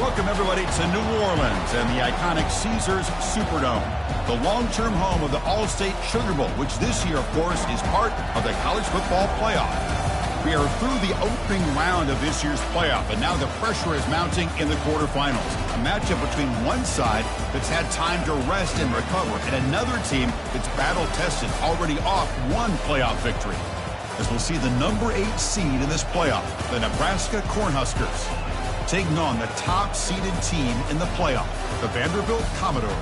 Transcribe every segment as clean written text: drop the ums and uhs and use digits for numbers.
Welcome, everybody, to New Orleans and the iconic Caesars Superdome, the long-term home of the All-State Sugar Bowl, which this year, of course, is part of the college football playoff. We are through the opening round of this year's playoff, and now the pressure is mounting in the quarterfinals. A matchup between one side that's had time to rest and recover, and another team that's battle-tested, already off one playoff victory. As we'll see the number 8 seed in this playoff, the Nebraska Cornhuskers, taking on the top-seeded team in the playoff, the Vanderbilt Commodores.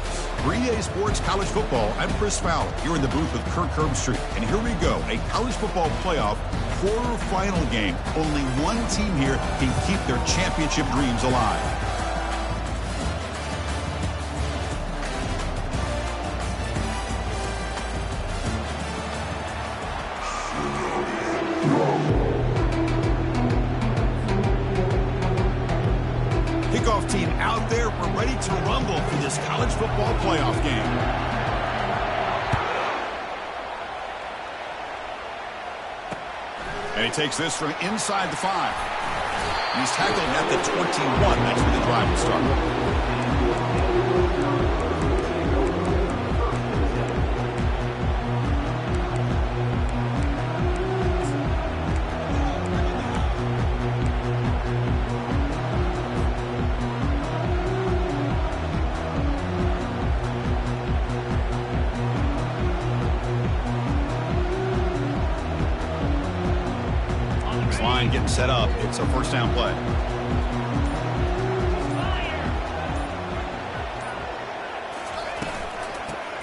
For EA Sports College Football, I'm Chris Fowler, here in the booth with Kirk Herbstreit. And here we go, a college football playoff quarterfinal game. Only one team here can keep their championship dreams alive. Kickoff team out there. We're ready to rumble for this college football playoff game. And he takes this from inside the 5. He's tackled at the 21. That's where the drive will start. Line getting set up. It's a first down play.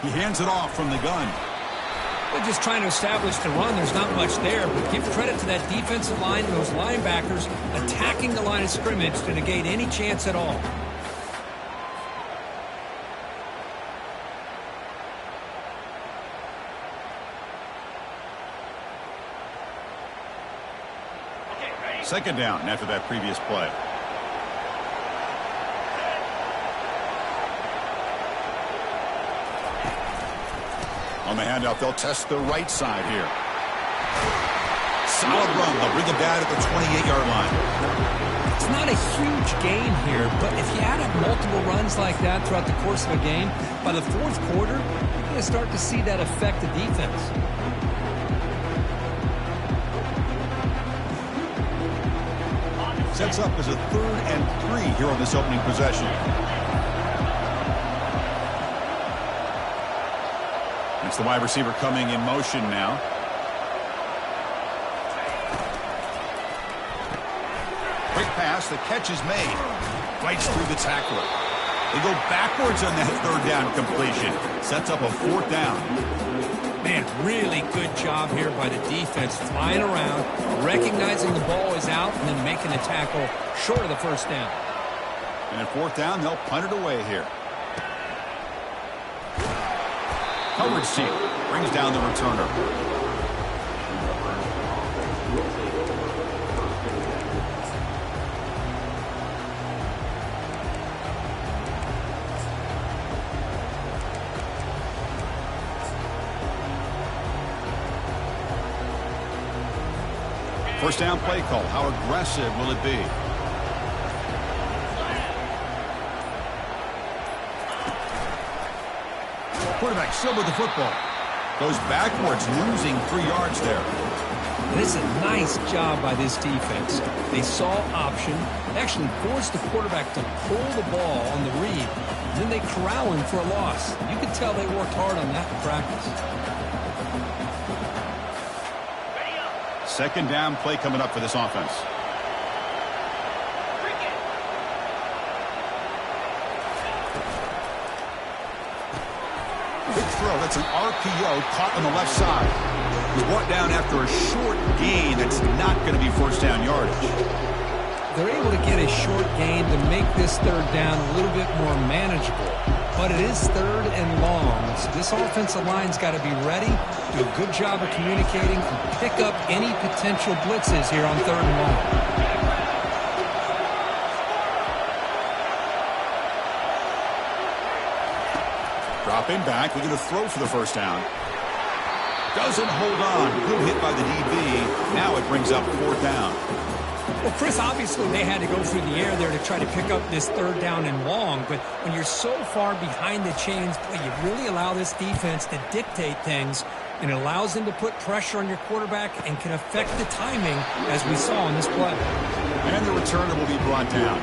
He hands it off from the gun. They're just trying to establish the run. There's not much there, but give credit to that defensive line and those linebackers attacking the line of scrimmage to negate any chance at all. Second down after that previous play. On the handoff, they'll test the right side here. Solid run. They'll bring him down at the 28-yard line. It's not a huge gain here, but if you add up multiple runs like that throughout the course of a game, by the fourth quarter, you're going to start to see that affect the defense. Sets up as a 3rd and 3 here on this opening possession. It's the wide receiver coming in motion now. Quick pass, the catch is made. Fights through the tackler. They go backwards on that 3rd down completion. Sets up a 4th down. Man, really good job here by the defense, flying around, recognizing the ball is out, and then making the tackle short of the first down. And at 4th down, they'll punt it away here. Coverage team brings down the returner. First down play call. How aggressive will it be? Quarterback still with the football. Goes backwards, losing 3 yards there. This is a nice job by this defense. They saw option, actually forced the quarterback to pull the ball on the read, and then they corral him for a loss. You could tell they worked hard on that in practice. Second down play coming up for this offense. Big throw. That's an RPO caught on the left side. He's brought down after a short gain. That's not going to be first down yardage. They're able to get a short gain to make this 3rd down a little bit more manageable. But it is 3rd and long, so this offensive line's got to be ready, do a good job of communicating, and pick up any potential blitzes here on 3rd and long. Dropping back, we're going to throw for the first down. Doesn't hold on. Good hit by the DB. Now it brings up 4th down. Well, Chris, obviously they had to go through the air there to try to pick up this third down and long, but when you're so far behind the chains, boy, you really allow this defense to dictate things, and it allows them to put pressure on your quarterback and can affect the timing, as we saw in this play. And the returner will be brought down.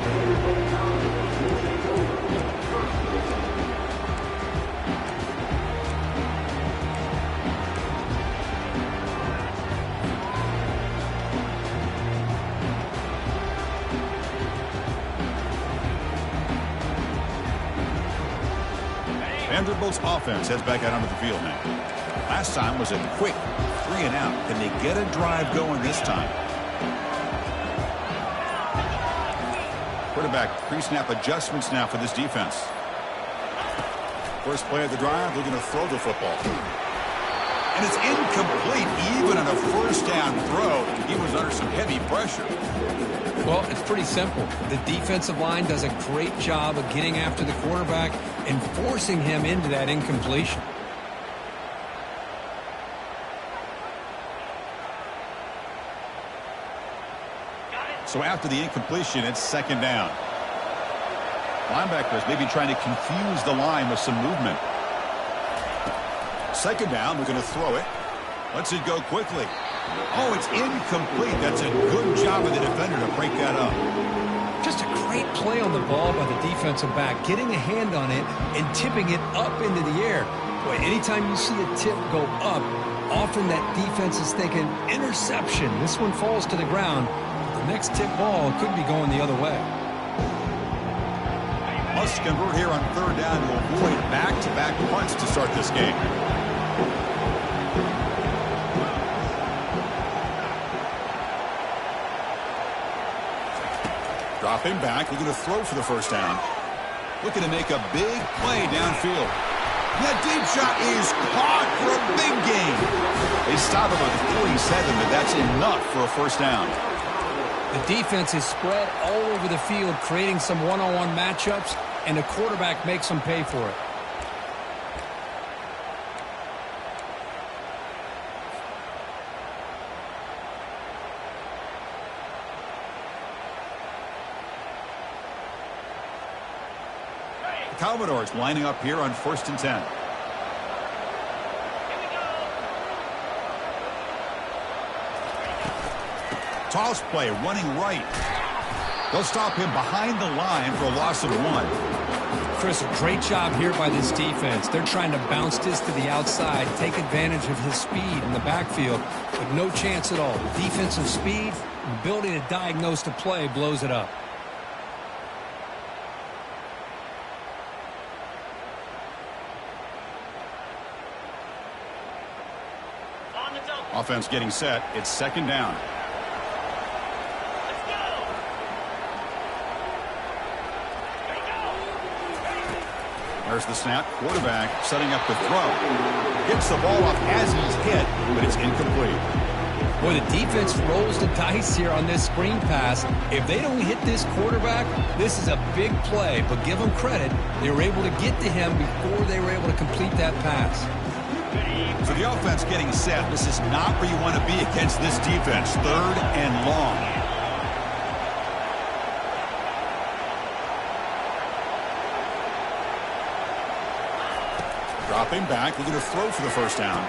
Vanderbilt's offense heads back out onto the field now. Last time was a quick 3 and out. Can they get a drive going this time? Quarterback pre-snap adjustments now for this defense. First play of the drive, they're going to throw the football. And it's incomplete. Even on a first down throw, he was under some heavy pressure. Well, it's pretty simple. The defensive line does a great job of getting after the quarterback and forcing him into that incompletion. So after the incompletion, it's second down. Linebackers maybe trying to confuse the line with some movement. Second down, we're going to throw it. Lets it go quickly. Oh, it's incomplete. That's a good job of the defender to break that up. Just a great play on the ball by the defensive back, getting a hand on it and tipping it up into the air. Boy, anytime you see a tip go up, often that defense is thinking interception. This one falls to the ground. The next tip ball could be going the other way. Must convert here on third down to avoid back-to-back punts to start this game. Dropping back, looking to throw for the first down. Looking to make a big play downfield. That deep shot is caught for a big gain. They stop him at the 47, but that's enough for a first down. The defense is spread all over the field, creating some one-on-one matchups, and the quarterback makes them pay for it. The Commodores lining up here on 1st and 10. Toss play, running right. They'll stop him behind the line for a loss of 1. Chris, a great job here by this defense. They're trying to bounce this to the outside, take advantage of his speed in the backfield, but no chance at all. Defensive speed, ability to diagnose the play, blows it up. Offense getting set. It's second down. There's the snap. Quarterback setting up the throw. Gets the ball off as he's hit, but it's incomplete. Boy, the defense rolls the dice here on this screen pass. If they don't hit this quarterback, this is a big play. But give them credit. They were able to get to him before they were able to complete that pass. So the offense getting set. This is not where you want to be against this defense. Third and long. Dropping back, looking to throw for the first down.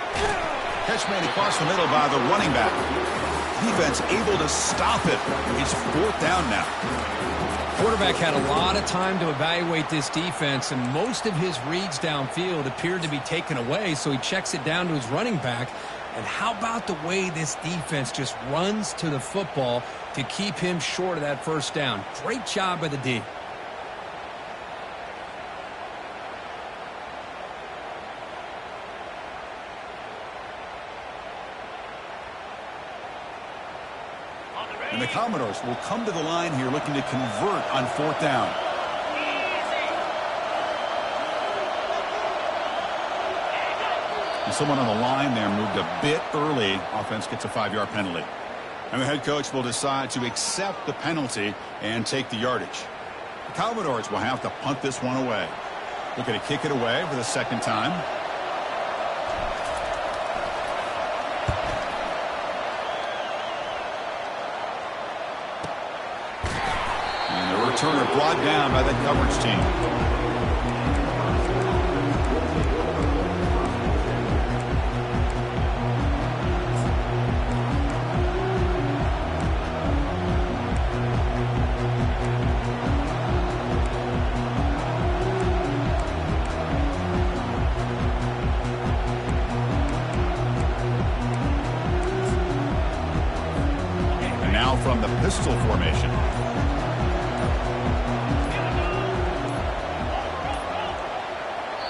Catch made across the middle by the running back. Defense able to stop it. It's fourth down now. Quarterback had a lot of time to evaluate this defense, and most of his reads downfield appeared to be taken away, so he checks it down to his running back. And how about the way this defense just runs to the football to keep him short of that first down? Great job by the D. And the Commodores will come to the line here looking to convert on fourth down. And someone on the line there moved a bit early. Offense gets a 5-yard penalty. And the head coach will decide to accept the penalty and take the yardage. The Commodores will have to punt this one away. Looking to kick it away for the second time. returner brought down by that coverage team. From the pistol formation.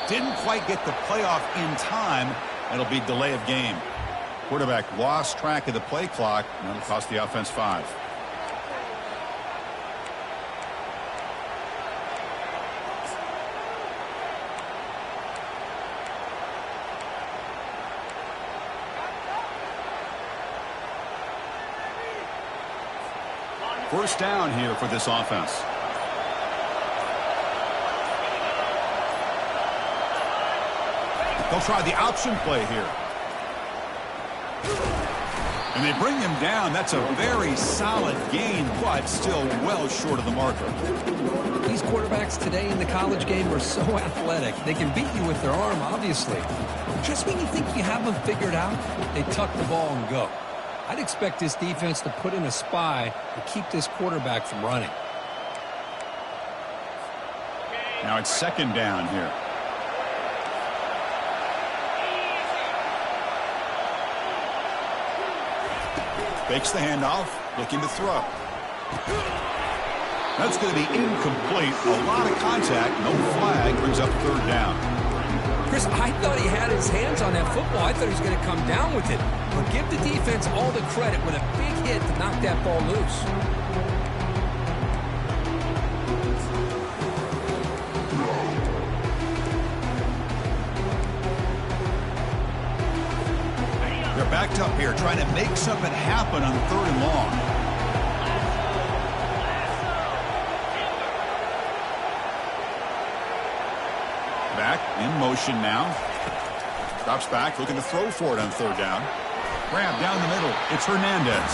Didn't quite get the playoff in time. It'll be delay of game. Quarterback lost track of the play clock, and that'll cost the offense 5. First down here for this offense. They'll try the option play here. And they bring him down. That's a very solid gain, but still well short of the marker. These quarterbacks today in the college game are so athletic. They can beat you with their arm, obviously. Just when you think you have them figured out, they tuck the ball and go. I'd expect this defense to put in a spy to keep this quarterback from running. Now it's second down here. Fakes the handoff, looking to throw. That's going to be incomplete. A lot of contact, no flag, brings up third down. Chris, I thought he had his hands on that football. I thought he was going to come down with it. But give the defense all the credit with a big hit to knock that ball loose. They're backed up here, trying to make something happen on third and long. Back in motion now. Drops back, looking to throw for it on third down. Grab down the middle. It's Hernandez.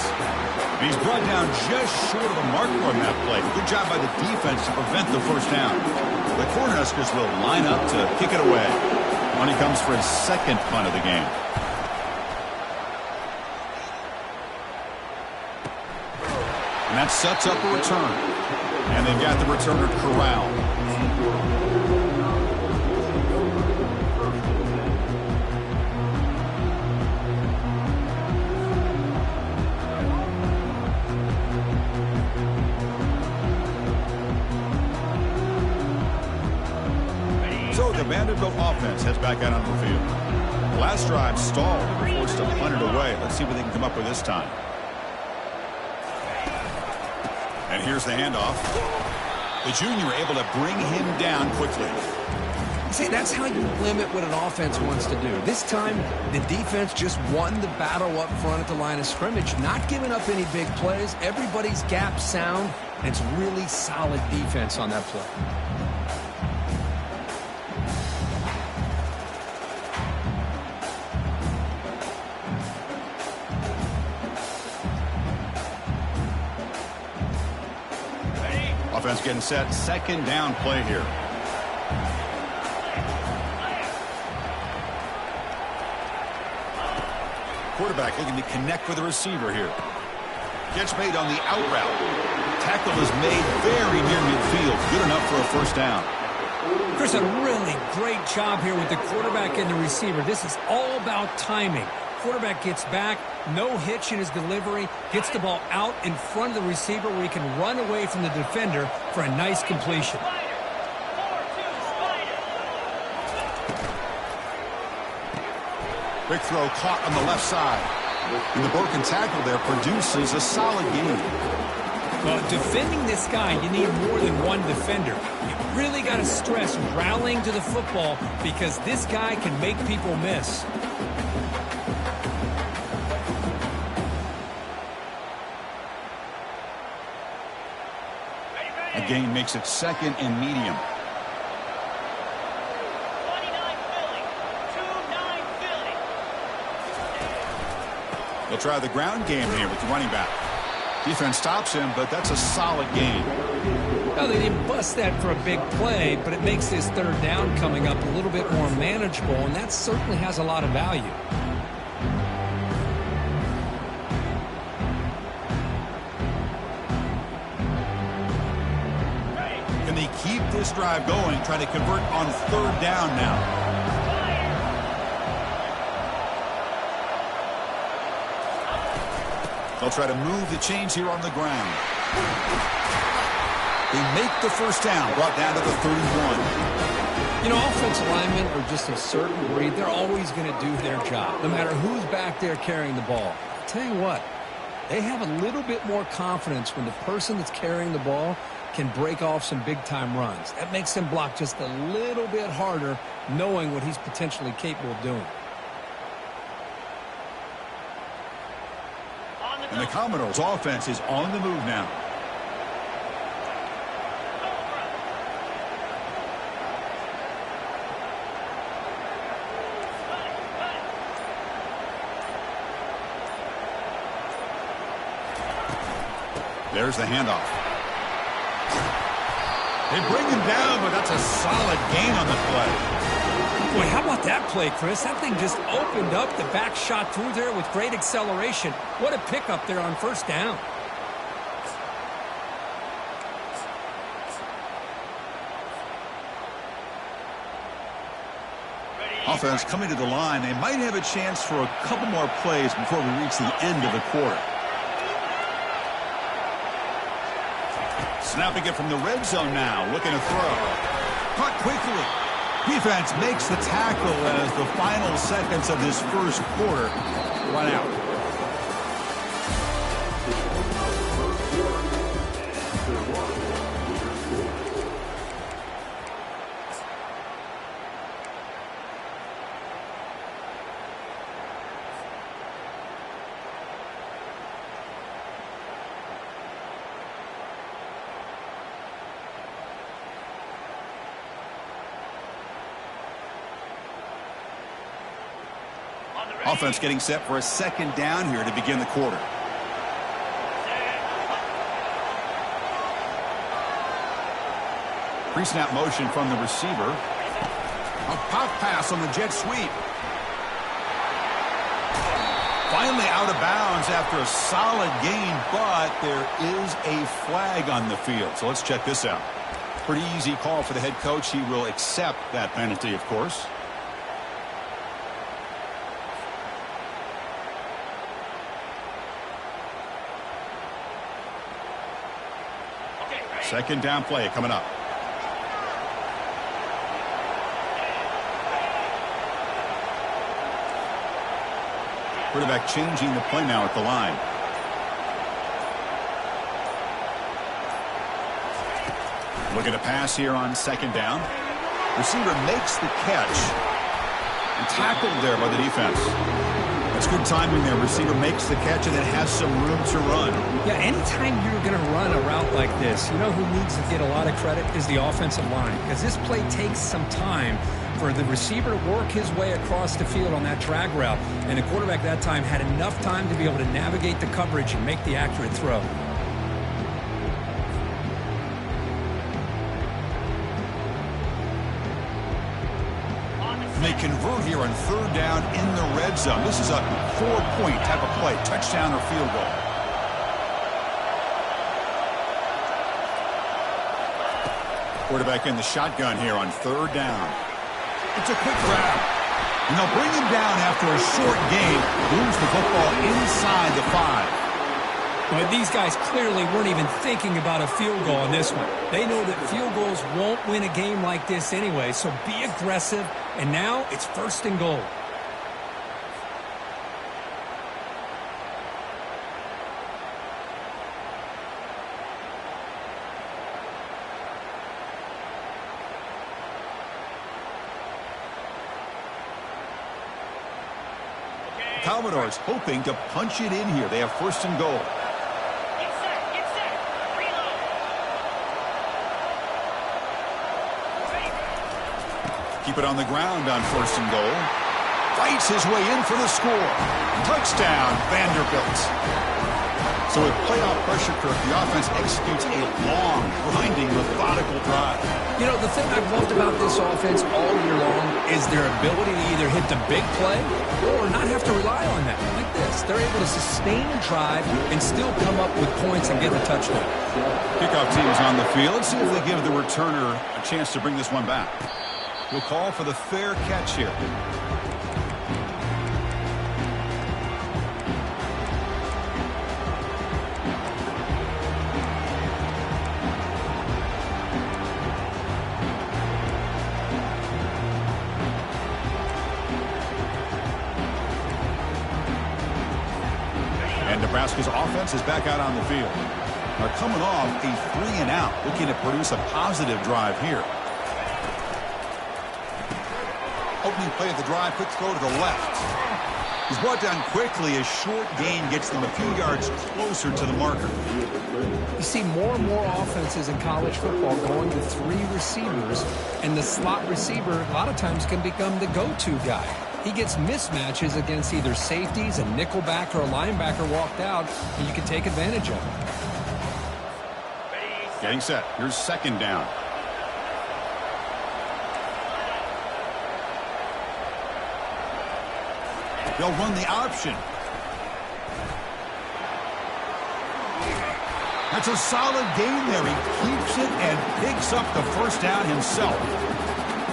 He's brought down just short of the marker on that play. Good job by the defense to prevent the first down. The Cornhuskers will line up to kick it away. Money comes for his second punt of the game. And that sets up a return. And they've got the returner corralled. So the Vanderbilt offense heads back out on the field. The last drive stalled and were forced to punt it away. Let's see what they can come up with this time. And here's the handoff. The junior able to bring him down quickly. See, that's how you limit what an offense wants to do. This time, the defense just won the battle up front at the line of scrimmage, not giving up any big plays. Everybody's gap sound, and it's really solid defense on that play. Offense getting set. Second down play here. Quarterback looking to connect with the receiver here. Catch made on the out route. Tackle is made very near midfield. Good enough for a first down. Chris, a really great job here with the quarterback and the receiver. This is all about timing. Quarterback gets back, no hitch in his delivery, gets the ball out in front of the receiver where he can run away from the defender for a nice completion. Quick throw caught on the left side. And the broken tackle there produces a solid gain. Well, defending this guy, you need more than one defender. You really got to stress rallying to the football because this guy can make people miss. A gain makes it second and medium. They'll try the ground game here with the running back. Defense stops him, but that's a solid gain. Well, they didn't bust that for a big play, but it makes this third down coming up a little bit more manageable, and that certainly has a lot of value. Can they keep this drive going, try to convert on third down now? They'll try to move the chains here on the ground. They make the first down, brought down to the 31. You know, offensive linemen are just a certain breed. They're always going to do their job, no matter who's back there carrying the ball. I'll tell you what, they have a little bit more confidence when the person that's carrying the ball can break off some big-time runs. That makes them block just a little bit harder, knowing what he's potentially capable of doing. And the Commodores' offense is on the move now. There's the handoff. They bring him down, but that's a solid gain on the play. Boy, how about that play, Chris? That thing just opened up. The back shot through there with great acceleration. What a pickup there on first down. Offense coming to the line. They might have a chance for a couple more plays before we reach the end of the quarter. Snapping it from the red zone now. Looking to throw. Caught quickly. Defense makes the tackle as the final seconds of this first quarter run out. Offense getting set for a second down here to begin the quarter. Pre-snap motion from the receiver. A pop pass on the jet sweep. Finally out of bounds after a solid gain, but there is a flag on the field. So let's check this out. Pretty easy call for the head coach. He will accept that penalty, of course. Second down play coming up. Quarterback changing the play now at the line. Looking to pass here on second down. Receiver makes the catch. And tackled there by the defense. That's good timing there. Receiver makes the catch and then has some room to run. Yeah, anytime you're going to run a route like this, you know who needs to get a lot of credit is the offensive line. Because this play takes some time for the receiver to work his way across the field on that drag route. And the quarterback that time had enough time to be able to navigate the coverage and make the accurate throw. They convert here on third down in the red zone. This is a 4-point type of play, touchdown or field goal. Quarterback in the shotgun here on third down. It's a quick grab. And they'll bring him down after a short gain. Moves the football inside the 5. But these guys clearly weren't even thinking about a field goal on this one. They know that field goals won't win a game like this anyway, so be aggressive. And now it's first and goal. Commodores hoping to punch it in here. They have first and goal. Get set, reload. Keep it on the ground on first and goal. Fights his way in for the score. Touchdown, Vanderbilt. So with playoff pressure, Kirk, the offense executes a long, grinding, methodical thing I've loved about this offense all year long is their ability to either hit the big play or not have to rely on that. Like this, they're able to sustain a drive and still come up with points and get a touchdown. Kickoff team is on the field. Let's see if they give the returner a chance to bring this one back. We'll call for the fair catch here. And Nebraska's offense is back out on the field. They're coming off a 3-and-out, looking to produce a positive drive here. Opening play of the drive, quick throw to the left. He's brought down quickly. A short gain gets them a few yards closer to the marker. You see more and more offenses in college football going to 3 receivers, and the slot receiver a lot of times can become the go-to guy. He gets mismatches against either safeties, a nickelback, or a linebacker walked out, and you can take advantage of it. Getting set. Here's second down. They'll run the option. That's a solid gain there. He keeps it and picks up the first down himself.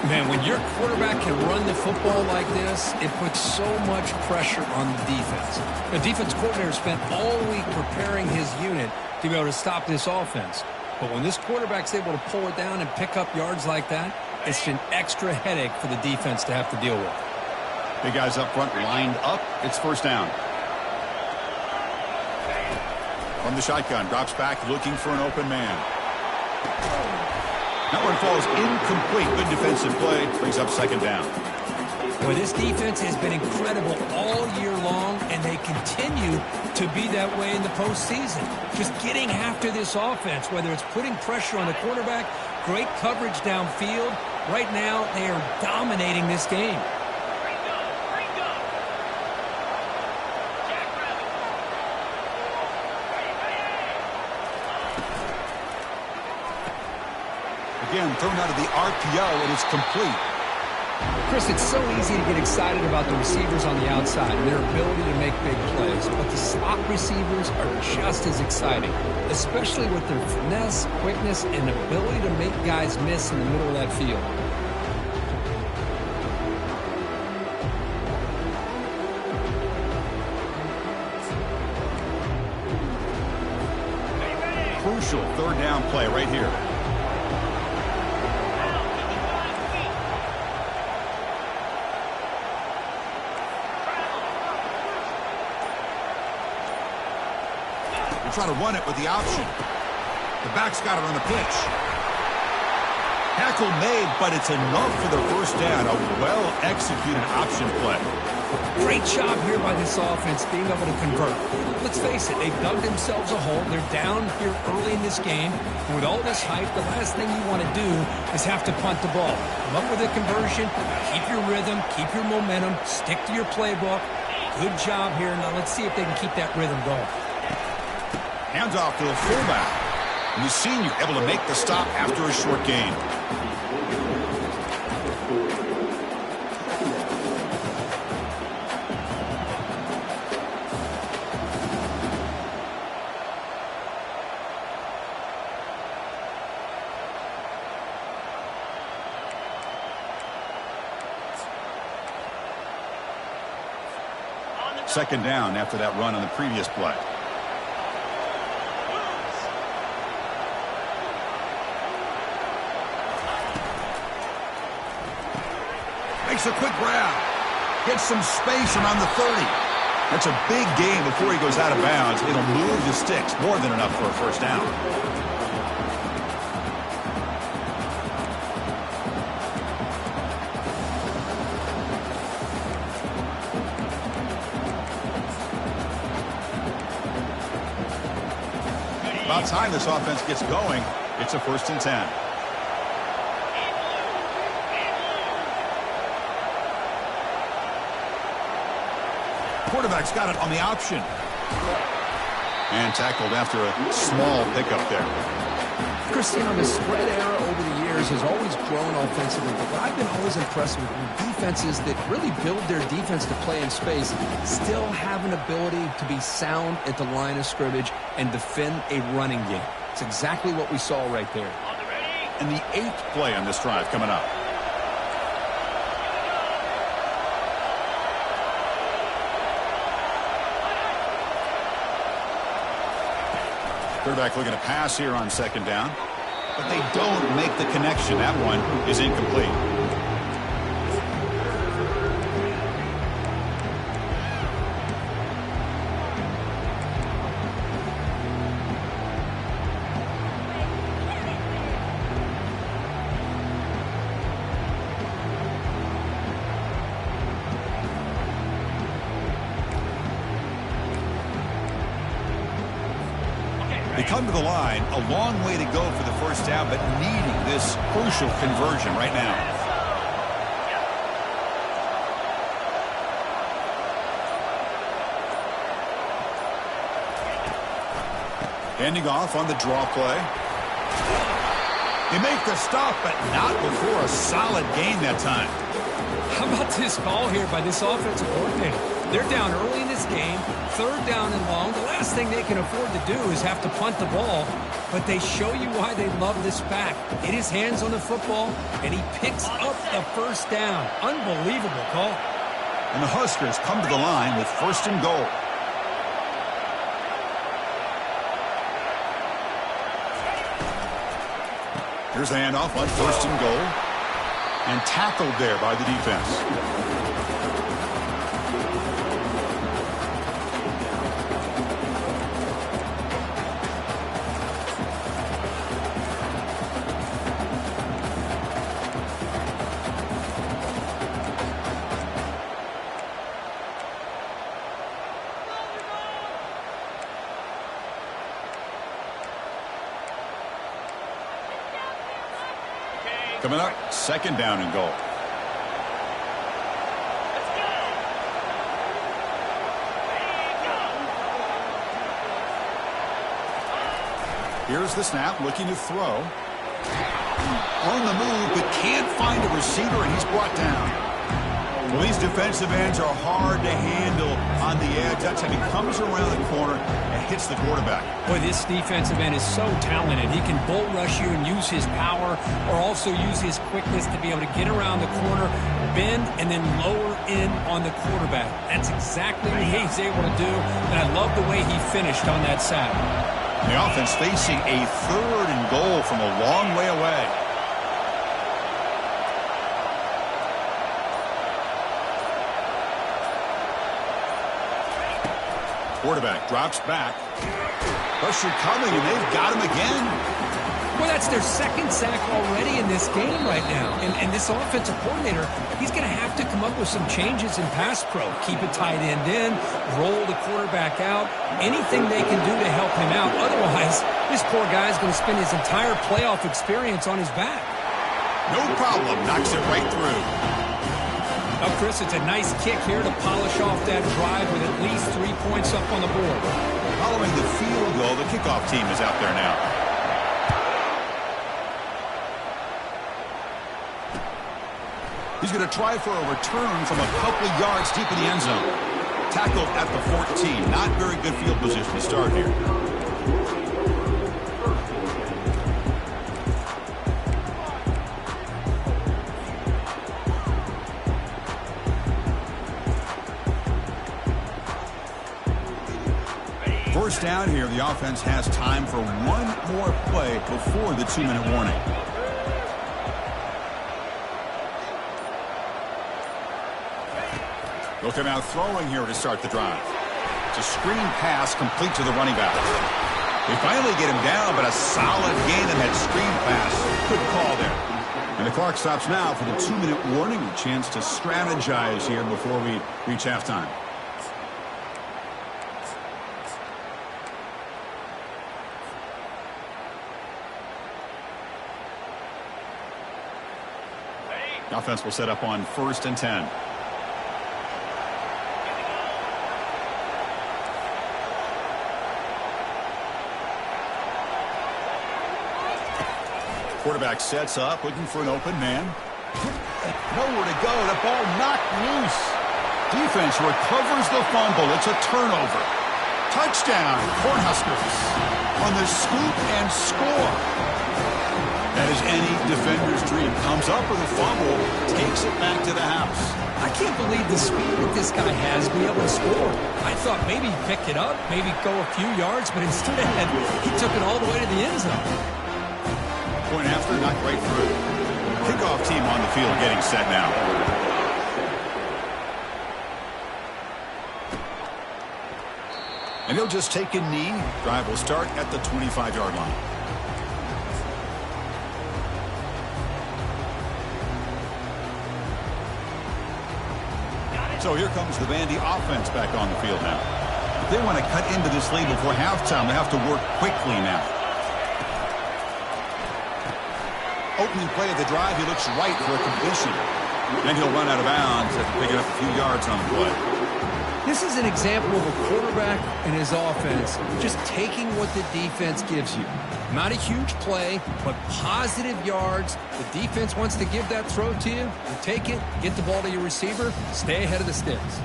Man, when your quarterback can run the football like this, it puts so much pressure on the defense. The defense coordinator spent all week preparing his unit to be able to stop this offense. But when this quarterback's able to pull it down and pick up yards like that, it's an extra headache for the defense to have to deal with. Big guys up front lined up. It's first down. From the shotgun, drops back looking for an open man. That one falls incomplete. Good defensive play. Brings up second down. Well, this defense has been incredible all year long, and they continue to be that way in the postseason. Just getting after this offense, whether it's putting pressure on the quarterback, great coverage downfield. Right now, they are dominating this game. Again, thrown out of the RPO, and it's complete. Chris, it's so easy to get excited about the receivers on the outside and their ability to make big plays, but the slot receivers are just as exciting, especially with their finesse, quickness, and ability to make guys miss in the middle of that field. Crucial third down play right here. Try to run it with the option. The back's got it on the pitch. Tackle made, but it's enough for the first down. A well-executed option play. Great job here by this offense being able to convert. Let's face it, they've dug themselves a hole. They're down here early in this game. And with all this hype, the last thing you want to do is have to punt the ball. Come up with a conversion, keep your rhythm, keep your momentum, stick to your playbook. Good job here. Now let's see if they can keep that rhythm going. Hands off to the fullback. And the senior able to make the stop after a short gain. Second down after that run on the previous play. Makes a quick grab. Gets some space around the 30. That's a big gain before he goes out of bounds. It'll move the sticks. More than enough for a first down. About time this offense gets going. It's a 1st and 10. Quarterback's got it on the option. And tackled after a small pickup there. Christine, on the spread era over the years, 49ers has always grown offensively, but what I've been always impressed with defenses that really build their defense to play in space still have an ability to be sound at the line of scrimmage and defend a running game. It's exactly what we saw right there. And the 8th play on this drive coming up. Quarterback looking to pass here on 2nd down. But they don't make the connection. That one is incomplete. They come to the line, a long way to go for the first down, but needing this crucial conversion right now. Handing off on the draw play. They make the stop, but not before a solid gain that time. How about this call here by this offensive coordinator? They're down early in this game, 3rd down and long. The last thing they can afford to do is have to punt the ball, but they show you why they love this back. Get his hands on the football, and he picks up the first down. Unbelievable call. And the Huskers come to the line with 1st and goal. Here's the handoff on 1st and goal. And tackled there by the defense. Coming up, 2nd down and goal. Here's the snap, looking to throw. On the move, but can't find a receiver, and he's brought down. Well, these defensive ends are hard to handle on the edge. That's how he comes around the corner and hits the quarterback. Boy, this defensive end is so talented. He can bull rush you and use his power, or also use his quickness to be able to get around the corner, bend, and then lower in on the quarterback. That's exactly what he's able to do, and I love the way he finished on that sack. The offense facing a 3rd and goal from a long way away. Quarterback drops back. Pressure coming, and they've got him again. Well, that's their 2nd sack already in this game right now. And this offensive coordinator, he's going to have to come up with some changes in pass pro. Keep a tight end in, roll the quarterback out, anything they can do to help him out. Otherwise, this poor guy's going to spend his entire playoff experience on his back. No problem. Knocks it right through. Now, Chris, it's a nice kick here to polish off that drive with at least 3 points up on the board. Following the field goal, the kickoff team is out there now. He's going to try for a return from a couple of yards deep in the end zone. Tackled at the 14. Not very good field position to start here. First down here, the offense has time for one more play before the 2-minute warning. They'll come out throwing here to start the drive. It's a screen pass complete to the running back. They finally get him down, but a solid gain in that screen pass. Good call there. And the clock stops now for the 2-minute warning. A chance to strategize here before we reach halftime. The offense will set up on 1st and 10. Quarterback sets up, looking for an open man. Nowhere to go. The ball knocked loose. Defense recovers the fumble. It's a turnover. Touchdown, Cornhuskers. On the scoop and score. That is any defender's dream. Comes up with a fumble, takes it back to the house. I can't believe the speed that this guy has to be able to score. I thought maybe he'd pick it up, maybe go a few yards, but instead he took it all the way to the end zone. Point after, not quite through. Kickoff team on the field getting set now. And he'll just take a knee. Drive will start at the 25-yard line. So here comes the Vandy offense back on the field now. If they want to cut into this lead before halftime, they have to work quickly now. Opening play of the drive, he looks right for a completion. Then he'll run out of bounds after picking up a few yards on the play. This is an example of a quarterback and his offense just taking what the defense gives you. Not a huge play, but positive yards. The defense wants to give that throw to you. You take it, get the ball to your receiver, stay ahead of the sticks.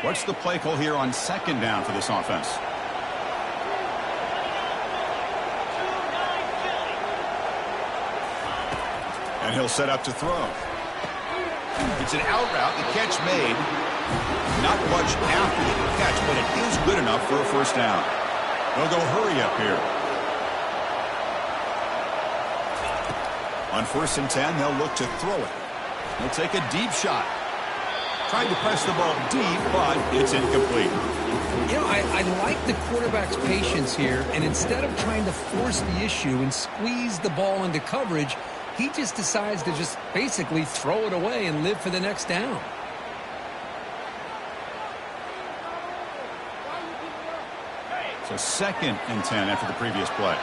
What's the play call here on second down for this offense? And he'll set up to throw. It's an out route. The catch made. Not much after the catch, but it is good enough for a first down. They'll go hurry up here. On 1st and 10, they'll look to throw it. They'll take a deep shot. Trying to press the ball deep, but it's incomplete. You know, I like the quarterback's patience here, and instead of trying to force the issue and squeeze the ball into coverage, he just decides to just basically throw it away and live for the next down. So 2nd and 10 after the previous play.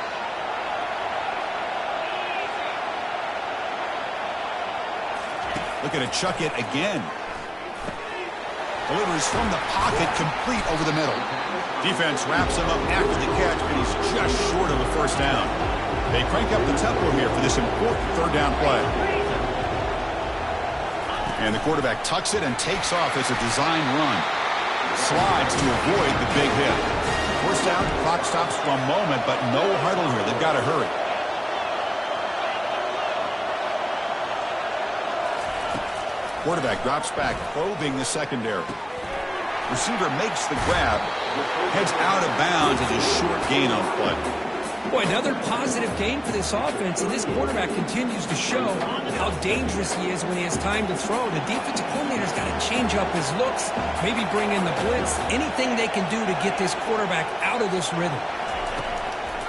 Look at it, chuck it again. Delivers from the pocket, complete over the middle. Defense wraps him up after the catch, but he's just short of a first down. They crank up the tempo here for this important third down play. And the quarterback tucks it and takes off as a design run. Slides to avoid the big hit. First down, clock stops for a moment, but no huddle here. They've got to hurry. Quarterback drops back, probing the secondary. Receiver makes the grab, heads out of bounds as a short gain on play. Boy, another positive gain for this offense, and this quarterback continues to show how dangerous he is when he has time to throw. The defensive coordinator's got to change up his looks, maybe bring in the blitz, anything they can do to get this quarterback out of this rhythm.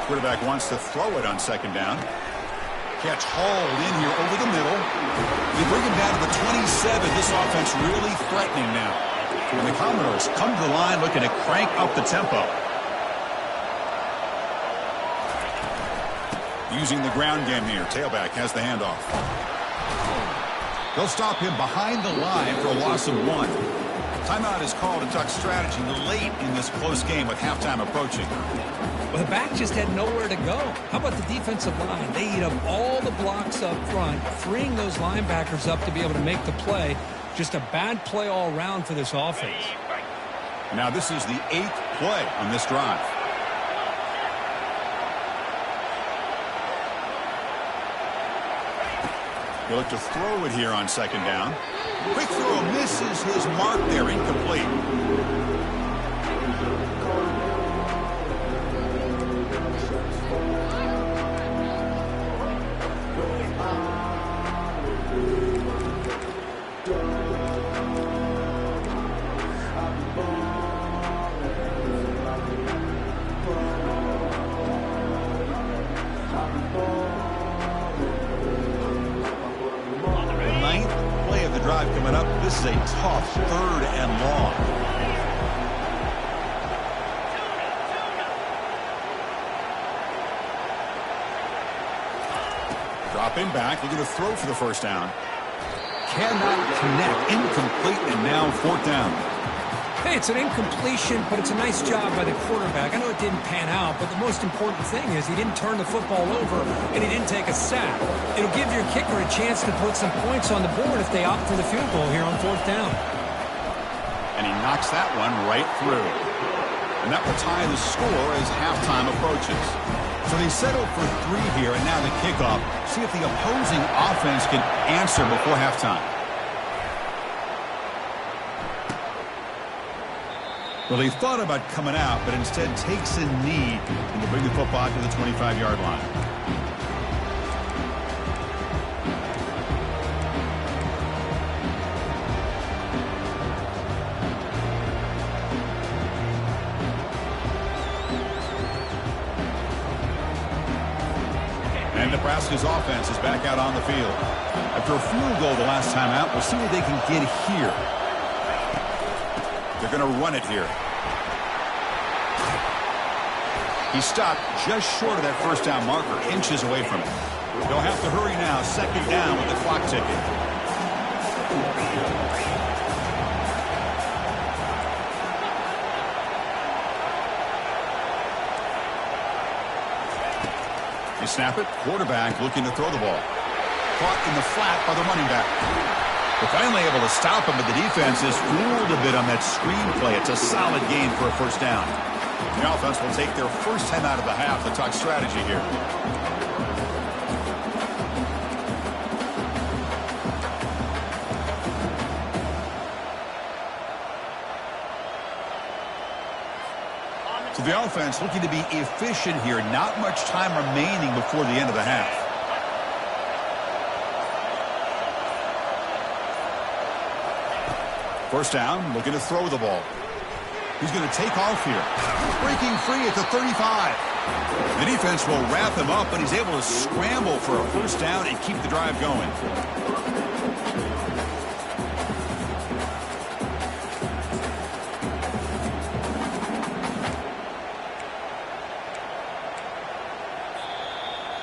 Quarterback wants to throw it on second down. Catch hauled in here over the middle. They bring him down to the 27. This offense really threatening now. And the Commodores come to the line looking to crank up the tempo. Using the ground game here. Tailback has the handoff. They'll stop him behind the line for a loss of 1. Timeout is called to talk strategy late in this close game with halftime approaching. Well, the back just had nowhere to go. How about the defensive line? They eat up all the blocks up front, freeing those linebackers up to be able to make the play. Just a bad play all around for this offense. Now this is the 8th play on this drive. He'll look to throw it here on second down. Quick throw misses his mark there, incomplete. Coming up, this is a tough 3rd and long. Dropping back, looking to throw for the first down. Cannot connect, incomplete, and now 4th down. Hey, it's an incompletion, but it's a nice job by the quarterback. I know it didn't pan out, but the most important thing is he didn't turn the football over and he didn't take a sack. It'll give your kicker a chance to put some points on the board if they opt for the field goal here on 4th down. And he knocks that one right through. And that will tie the score as halftime approaches. So they settle for 3 here, and now the kickoff. See if the opposing offense can answer before halftime. Well, he thought about coming out, but instead takes a knee and will bring the football to the 25-yard line. And Nebraska's offense is back out on the field. After a field goal the last time out, we'll see what they can get here. They're going to run it here. He stopped just short of that first down marker, inches away from it. They'll have to hurry now, 2nd down with the clock ticking. They snap it, quarterback looking to throw the ball. Caught in the flat by the running back. They're finally able to stop him, but the defense is fooled a bit on that screen play. It's a solid gain for a first down. The offense will take their first time out of the half to talk strategy here. So the offense looking to be efficient here. Not much time remaining before the end of the half. First down, looking to throw the ball. He's going to take off here. Breaking free at the 35. The defense will wrap him up, but he's able to scramble for a first down and keep the drive going.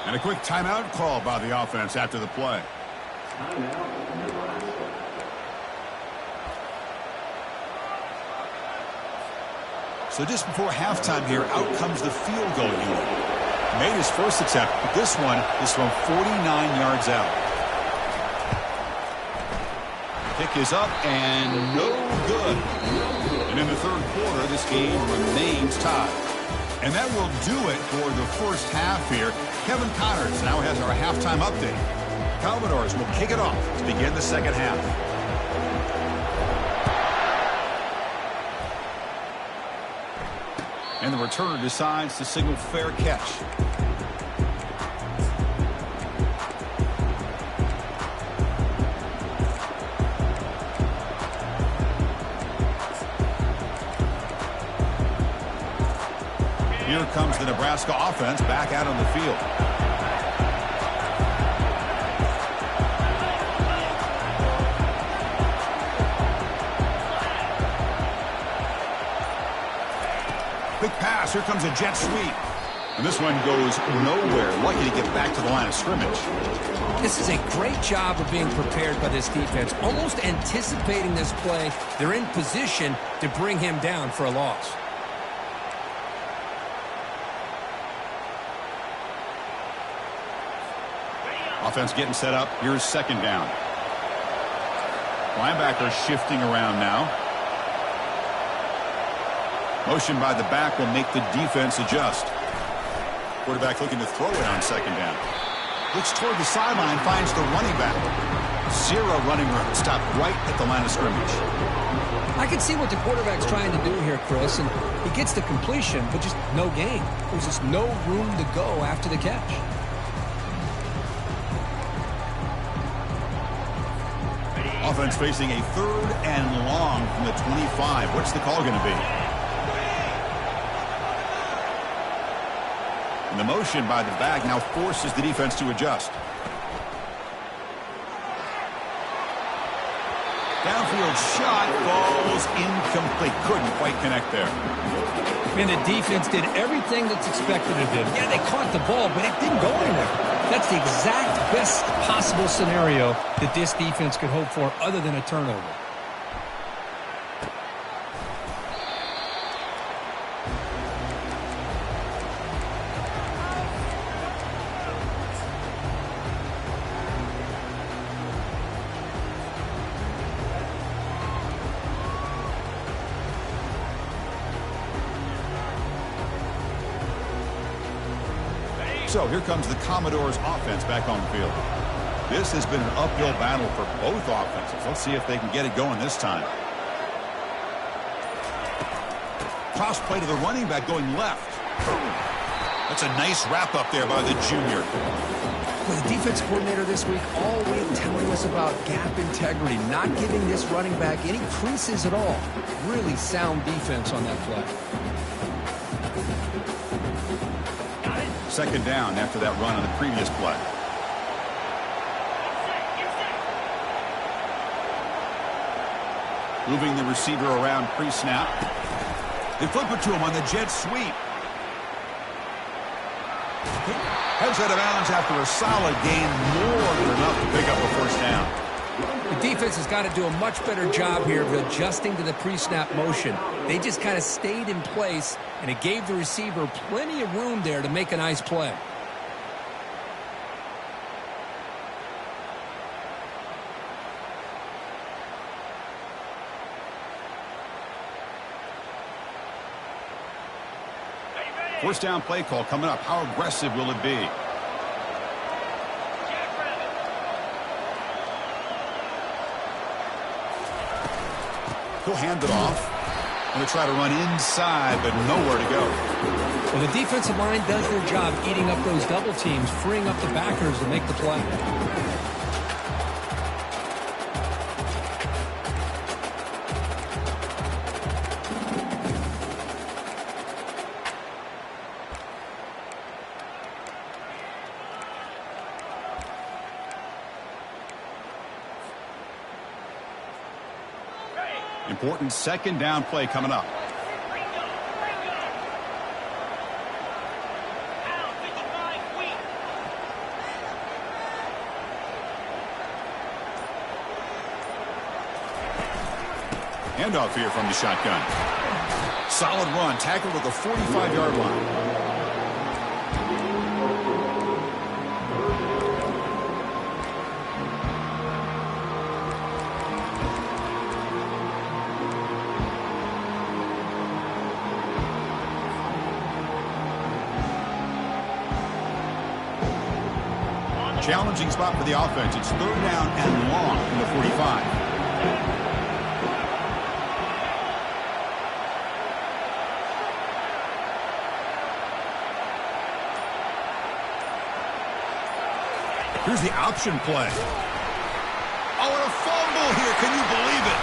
And a quick timeout call by the offense after the play. So just before halftime here, out comes the field goal unit. Made his first attempt, but this one is from 49 yards out. Kick is up and no good. And in the 3rd quarter, this game remains tied. And that will do it for the first half here. Kevin Connors now has our halftime update. Commodores will kick it off to begin the 2nd half. And the returner decides to signal fair catch. Here comes the Nebraska offense back out on the field. Quick pass. Here comes a jet sweep. And this one goes nowhere. Lucky to get back to the line of scrimmage. This is a great job of being prepared by this defense. Almost anticipating this play. They're in position to bring him down for a loss. Offense getting set up. Here's 2nd down. Linebacker shifting around now. Motion by the back will make the defense adjust. Quarterback looking to throw it on 2nd down. Looks toward the sideline, finds the running back. 0 running room. Stopped right at the line of scrimmage. I can see what the quarterback's trying to do here, Chris, and he gets the completion, but just no gain. There's just no room to go after the catch. Offense facing a 3rd and long from the 25. What's the call going to be? And the motion by the back now forces the defense to adjust. Downfield shot falls incomplete. Couldn't quite connect there. And the defense did everything that's expected of them. Yeah, they caught the ball, but it didn't go anywhere. That's the exact best possible scenario that this defense could hope for other than a turnover. So here comes the Commodores offense back on the field. This has been an uphill battle for both offenses. Let's see if they can get it going this time. Toss play to the running back going left. That's a nice wrap up there by the junior. Well, the defense coordinator this week all week telling us about gap integrity, not giving this running back any creases at all. Really sound defense on that play. Second down after that run on the previous play. Moving the receiver around pre-snap. They flip it to him on the jet sweep. Heads out of bounds after a solid gain, more than enough to pick up a first down. The defense has got to do a much better job here of adjusting to the pre-snap motion. They just kind of stayed in place, and it gave the receiver plenty of room there to make a nice play. First down play call coming up. How aggressive will it be? He'll hand it off. Going to try to run inside, but nowhere to go. Well, the defensive line does their job eating up those double teams, freeing up the backers to make the play. Important second down play coming up. Handoff here from the shotgun. Solid run, tackled at the 45-yard line. Challenging spot for the offense. It's third down and long from the 45. Here's the option play. Oh, and a fumble here. Can you believe it?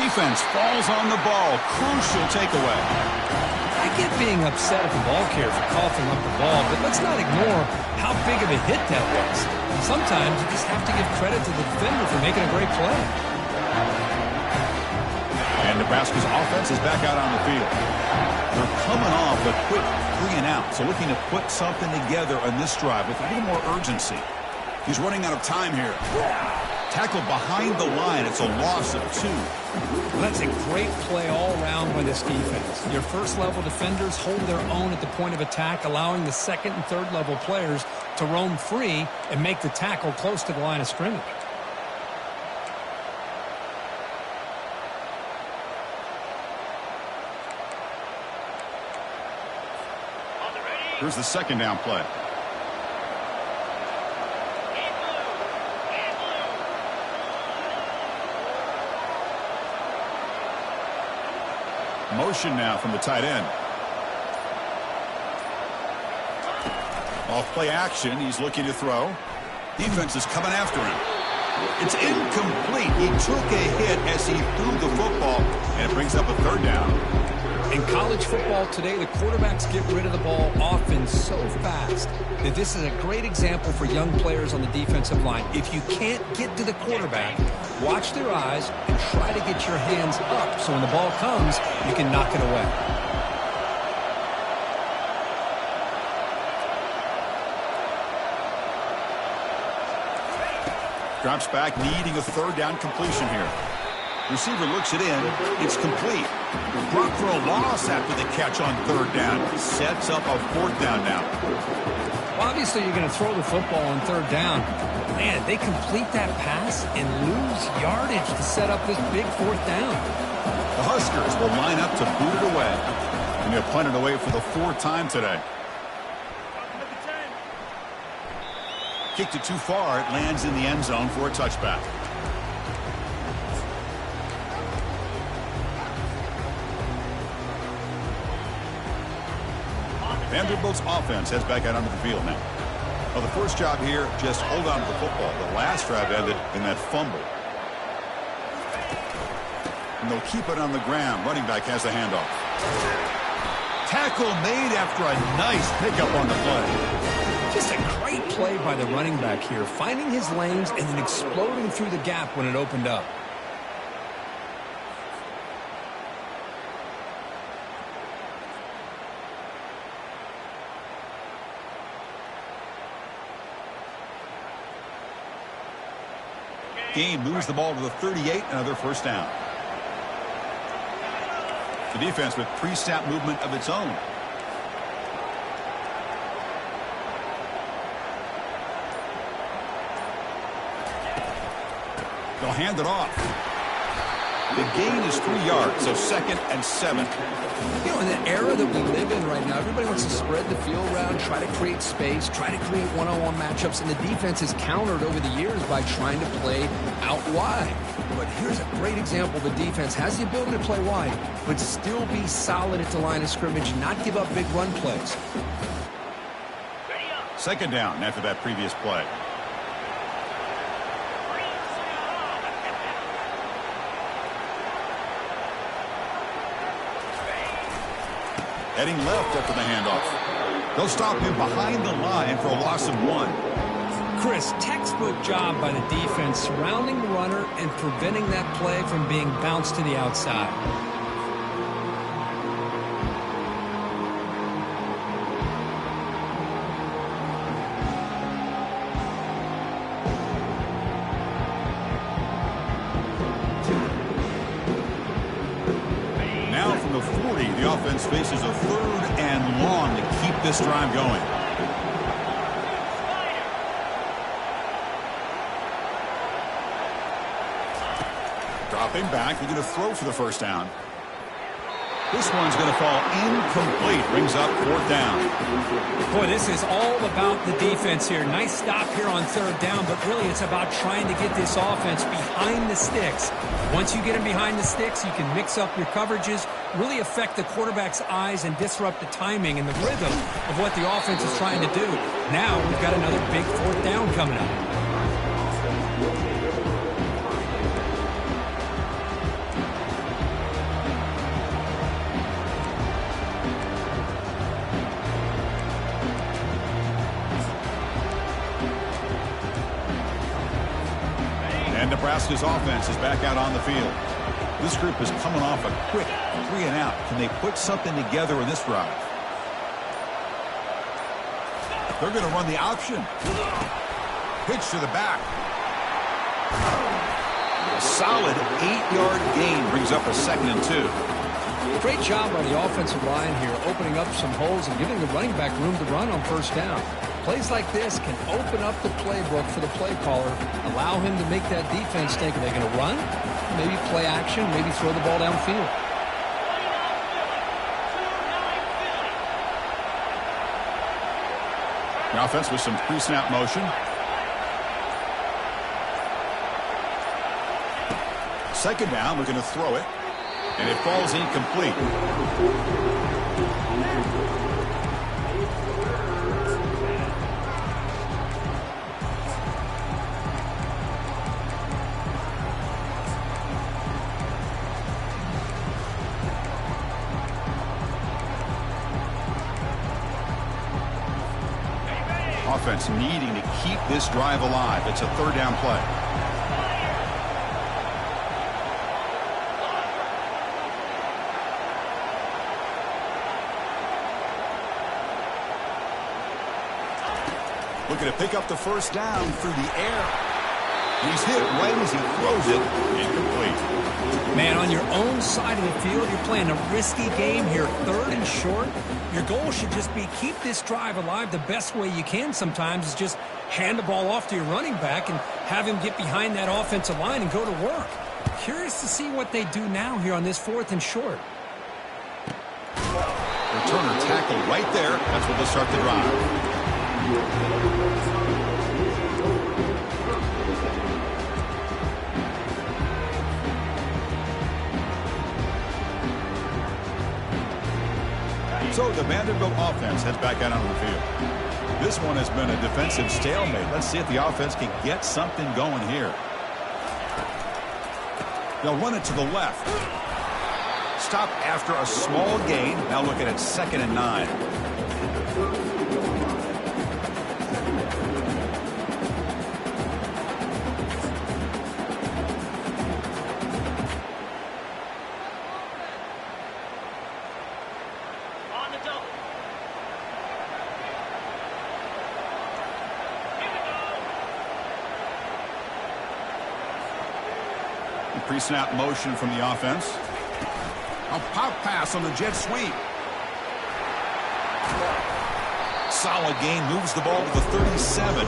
Defense falls on the ball. Crucial takeaway. I get being upset at the ball carrier for coughing up the ball, but let's not ignore how big of a hit that was. Sometimes you just have to give credit to the defender for making a great play. And Nebraska's offense is back out on the field. They're coming off a quick 3 and out, so looking to put something together on this drive with a little more urgency. He's running out of time here. Tackled behind the line. It's a loss of 2. Well, that's a great play all around by this defense. Your first-level defenders hold their own at the point of attack, allowing the second and third-level players to roam free and make the tackle close to the line of scrimmage. Here's the second down play. Motion now from the tight end. Off play action. He's looking to throw. Defense is coming after him. It's incomplete. He took a hit as he threw the football, and it brings up a third down. In college football today, the quarterbacks get rid of the ball often so fast that this is a great example for young players on the defensive line. If you can't get to the quarterback, watch their eyes and try to get your hands up so when the ball comes, you can knock it away. Drops back, needing a third down completion here. Receiver looks it in. It's complete. Brought for a loss after the catch on third down. Sets up a fourth down now. Well, obviously, you're going to throw the football on third down. Man, they complete that pass and lose yardage to set up this big fourth down. The Huskers will line up to boot it away. And they'll punt it away for the 4th time today. kicked it too far. It lands in the end zone for a touchback. Vanderbilt's offense heads back out onto the field now. Well, the first job here, just hold on to the football. The last drive ended in that fumble. And they'll keep it on the ground. Running back has the handoff. Tackle made after a nice pickup on the play. Just a great play by the running back here, finding his lanes and then exploding through the gap when it opened up. Gain moves the ball to the 38, another first down. The defense with pre-snap movement of its own. They'll hand it off. The gain is 3 yards, so 2nd and 7. You know, in the era that we live in right now, everybody wants to spread the field around, try to create space, try to create one-on-one matchups, and the defense has countered over the years by trying to play out wide. But here's a great example. The defense has the ability to play wide, but still be solid at the line of scrimmage, not give up big run plays. 2nd down after that previous play. Heading left after the handoff. They'll stop him behind the line for a loss of 1. Chris, textbook job by the defense surrounding the runner and preventing that play from being bounced to the outside. The offense faces a 3rd and long to keep this drive going. Dropping back, they're going to throw for the first down. This one's going to fall incomplete. Brings up 4th down. Boy, this is all about the defense here. Nice stop here on 3rd down, but really it's about trying to get this offense behind the sticks. Once you get them behind the sticks, you can mix up your coverages, really affect the quarterback's eyes and disrupt the timing and the rhythm of what the offense is trying to do. Now we've got another big 4th down coming up. Nebraska's offense is back out on the field. This group is coming off a quick 3 and out. Can they put something together in this drive? They're going to run the option. Pitch to the back. A solid 8-yard gain brings up a 2nd and 2. Great job by the offensive line here, opening up some holes and giving the running back room to run on 1st down. Plays like this can open up the playbook for the play caller, allow him to make that defense think, are they going to run? Maybe play action, maybe throw the ball downfield. The offense with some pre-snap motion. 2nd down, we're going to throw it, and it falls incomplete. Offense needing to keep this drive alive. It's a 3rd down play. Looking to pick up the first down through the air. He's hit right as he throws it. Incomplete. Man, on your own side of the field, you're playing a risky game here, 3rd and short. Your goal should just be keep this drive alive. The best way you can sometimes is just hand the ball off to your running back and have him get behind that offensive line and go to work. Curious to see what they do now here on this 4th and short. Returner tackle right there. That's what they'll start the drive. So the Vanderbilt offense heads back out onto the field. This one has been a defensive stalemate. Let's see if the offense can get something going here. They'll run it to the left. Stop after a small gain. Now looking at 2nd and 9. On the double. Pre-snap motion from the offense. A pop pass on the jet sweep. Solid gain, moves the ball to the 37.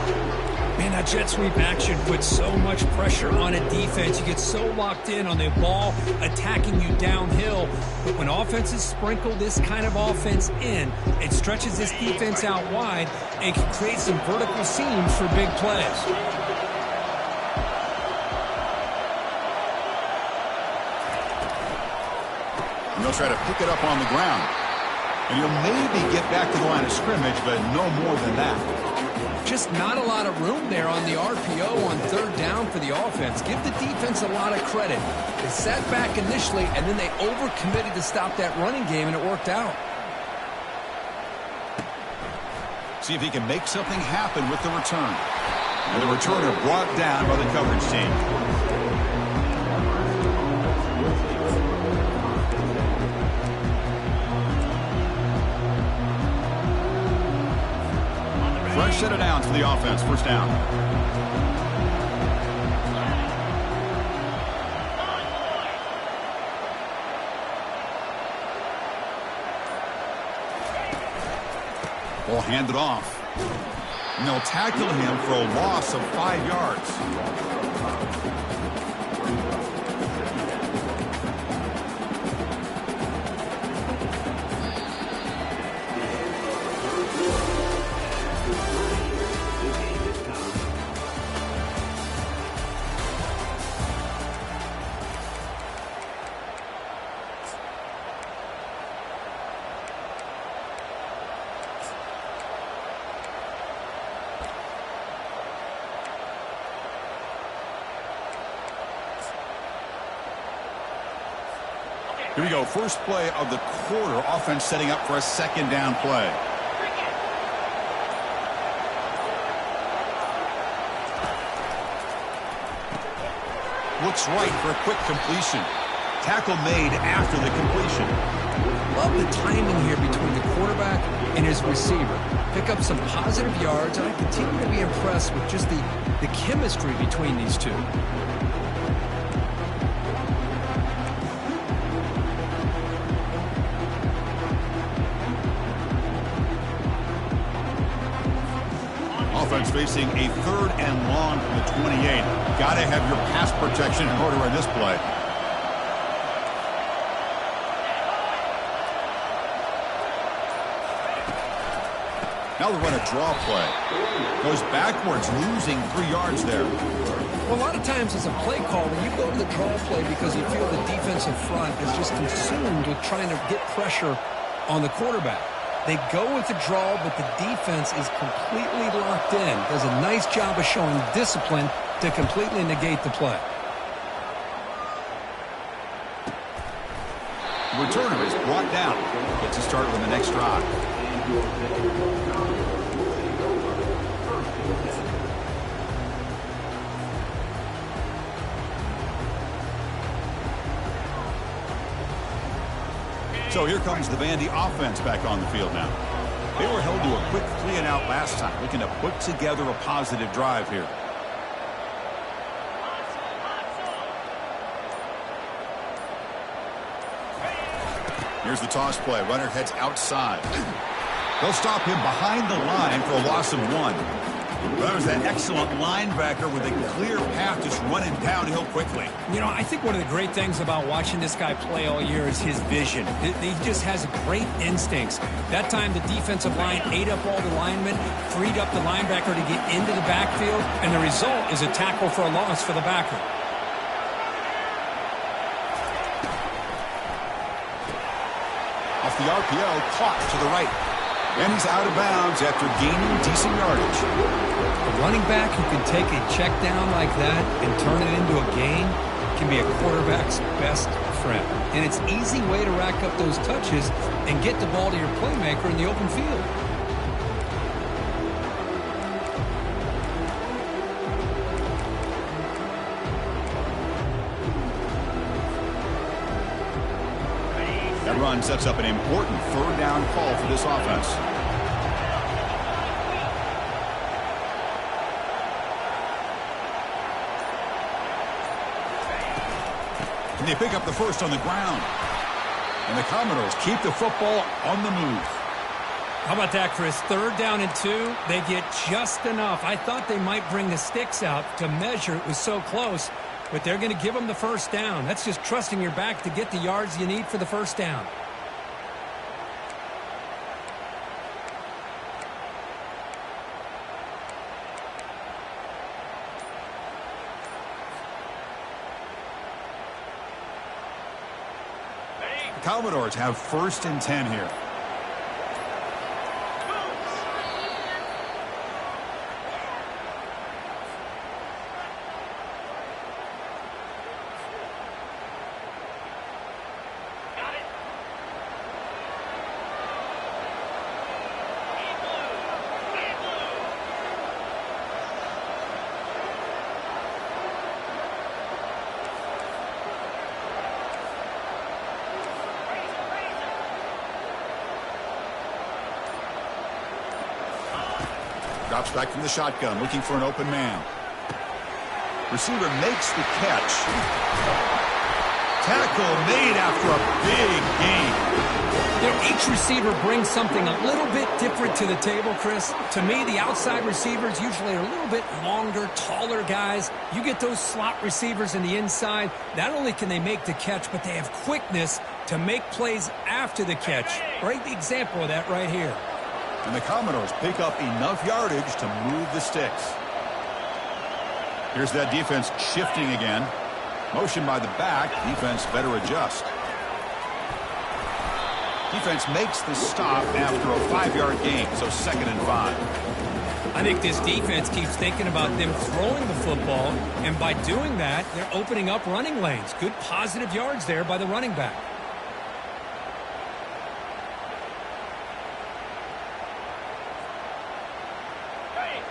Man, that jet sweep action puts so much pressure on a defense. You get so locked in on the ball attacking you downhill. But when offenses sprinkle this kind of offense in, it stretches this defense out wide and can create some vertical seams for big plays. And they'll try to pick it up on the ground. And he'll maybe get back to the line of scrimmage, but no more than that. Just not a lot of room there on the RPO on 3rd down for the offense. Give the defense a lot of credit. They sat back initially, and then they overcommitted to stop that running game, and it worked out. See if he can make something happen with the return. And the returner brought down by the coverage team. Fresh set of downs for the offense. 1st down. Ball handed off. And they'll tackle him for a loss of 5 yards. Here we go. First play of the quarter. Offense setting up for a 2nd down play. Looks right for a quick completion. Tackle made after the completion. Love the timing here between the quarterback and his receiver. Pick up some positive yards, and I continue to be impressed with just the chemistry between these two. Offense facing a 3rd and long from the 28. Got to have your pass protection in order in this play. Now they run a draw play. Goes backwards, losing 3 yards there. Well, a lot of times as a play caller, you go to the draw play because you feel the defensive front is just consumed with trying to get pressure on the quarterback. They go with the draw, but the defense is completely locked in. Does a nice job of showing discipline to completely negate the play. The returner is brought down. Gets to start with the next drive. So here comes the Vandy offense back on the field now. They were held to a quick 3-and-out last time, looking to put together a positive drive here. Here's the toss play. Runner heads outside. They'll stop him behind the line for a loss of 1. That was an excellent linebacker with a clear path just running downhill quickly. You know, I think one of the great things about watching this guy play all year is his vision. He just has great instincts. That time the defensive line ate up all the linemen, freed up the linebacker to get into the backfield, and the result is a tackle for a loss for the backer. Off the RPO caught to the right. And he's out of bounds after gaining decent yardage. A running back who can take a check down like that and turn it into a gain can be a quarterback's best friend. And it's an easy way to rack up those touches and get the ball to your playmaker in the open field. That run sets up an important third down call for this offense. And they pick up the first on the ground. And the Commodores keep the football on the move. How about that, Chris? Third down and 2. They get just enough. I thought they might bring the sticks out to measure. It was so close. But they're going to give them the first down. That's just trusting your back to get the yards you need for the first down. The Commodores have 1st and 10 here. Drops back from the shotgun, looking for an open man. Receiver makes the catch. Tackle made after a big gain. You know, each receiver brings something a little bit different to the table, Chris. To me, the outside receivers usually are a little bit longer, taller guys. You get those slot receivers in the inside. Not only can they make the catch, but they have quickness to make plays after the catch. Great example of that right here. And the Commodores pick up enough yardage to move the sticks. Here's that defense shifting again. Motion by the back. Defense better adjust. Defense makes the stop after a 5-yard gain, so 2nd and 5. I think this defense keeps thinking about them throwing the football, and by doing that, they're opening up running lanes. Good positive yards there by the running back.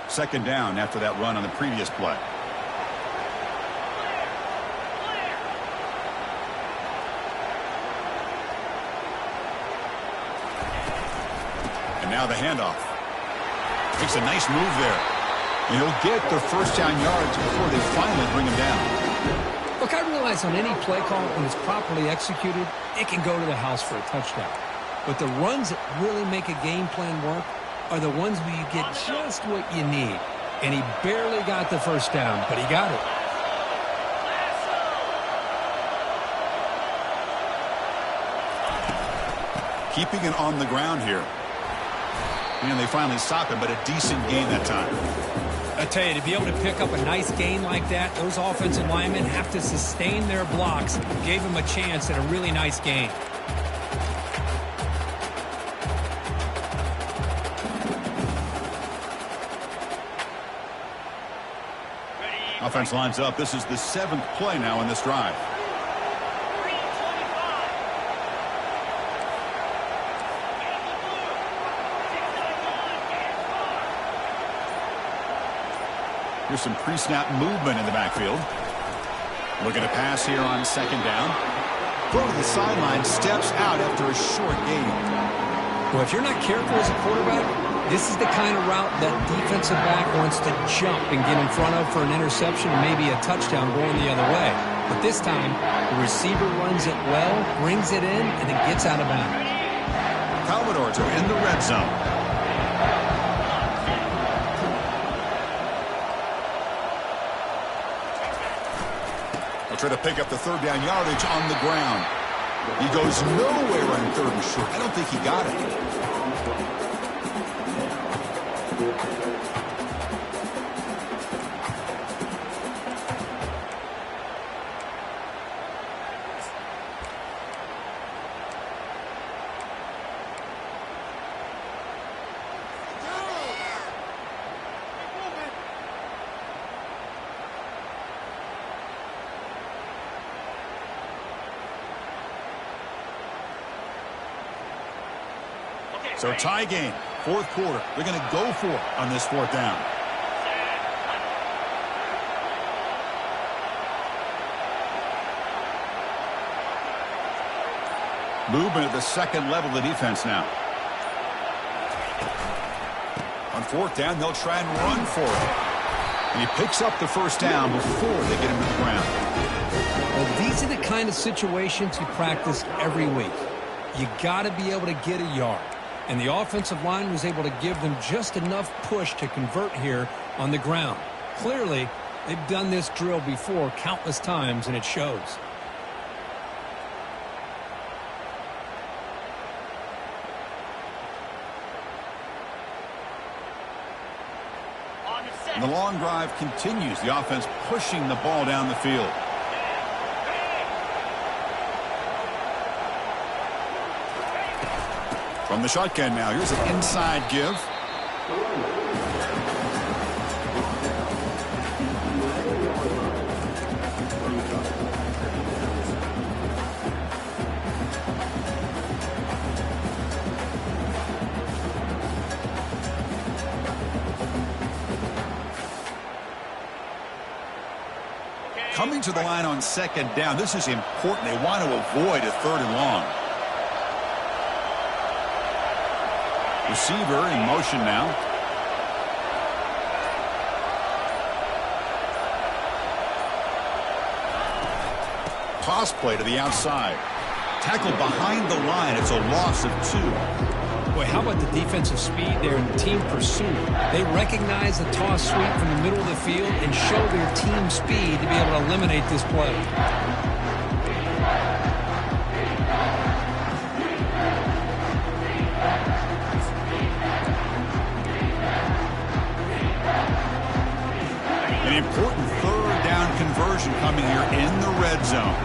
Second down after that run on the previous play. And now the handoff. Makes a nice move there. And he'll get the first down yards before they finally bring him down. Look, I realize on any play call, when it's properly executed, it can go to the house for a touchdown. But the runs that really make a game plan work are the ones where you get just what you need. And he barely got the first down, but he got it. Keeping it on the ground here. And they finally stop him, but a decent gain that time. I tell you, to be able to pick up a nice gain like that, those offensive linemen have to sustain their blocks. Gave him a chance at a really nice gain. Offense lines up. This is the 7th play now in this drive. Here's some pre-snap movement in the backfield. Looking to pass here on 2nd down. Throw to the sideline, steps out after a short gain. Well, if you're not careful as a quarterback, this is the kind of route that defensive back wants to jump and get in front of for an interception and maybe a touchdown going the other way. But this time, the receiver runs it well, brings it in, and then gets out of bounds. Commodores are in the red zone. They'll try to pick up the 3rd down yardage on the ground. He goes nowhere on 3rd and short. I don't think he got it. So tie game, fourth quarter. They're going to go for it on this fourth down. Movement at the second level of the defense now. On fourth down, they'll try and run for it. And he picks up the first down before they get him to the ground. Well, these are the kind of situations you practice every week. You got to be able to get a yard. And the offensive line was able to give them just enough push to convert here on the ground. Clearly, they've done this drill before countless times, and it shows. And the long drive continues. The offense pushing the ball down the field. From the shotgun now, here's an inside give. Coming to the line on second down, this is important. They want to avoid a third and long. Receiver in motion now. Toss play to the outside. Tackled behind the line. It's a loss of 2. Boy, how about the defensive speed there in team pursuit? They recognize the toss sweep from the middle of the field and show their team speed to be able to eliminate this play. An important third down conversion coming here in the red zone.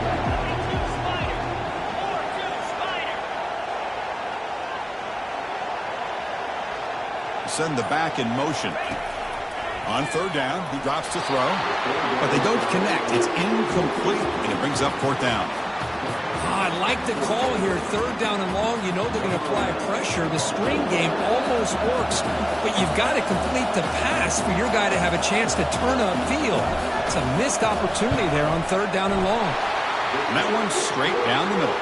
Send the back in motion. On third down, he drops to throw, but they don't connect. It's incomplete, and it brings up fourth down. I like the call here. Third down and long. You know they're going to apply pressure. The screen game almost works, but you've got to complete the pass for your guy to have a chance to turn upfield. It's a missed opportunity there on third down and long. And that one's straight down the middle.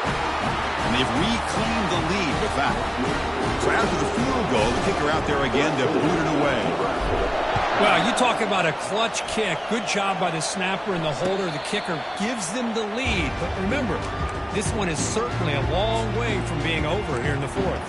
And they've reclaimed the lead with that. So after the field goal, the kicker out there again to boot it away. Well, you talk about a clutch kick. Good job by the snapper and the holder. The kicker gives them the lead. But remember, this one is certainly a long way from being over here in the fourth.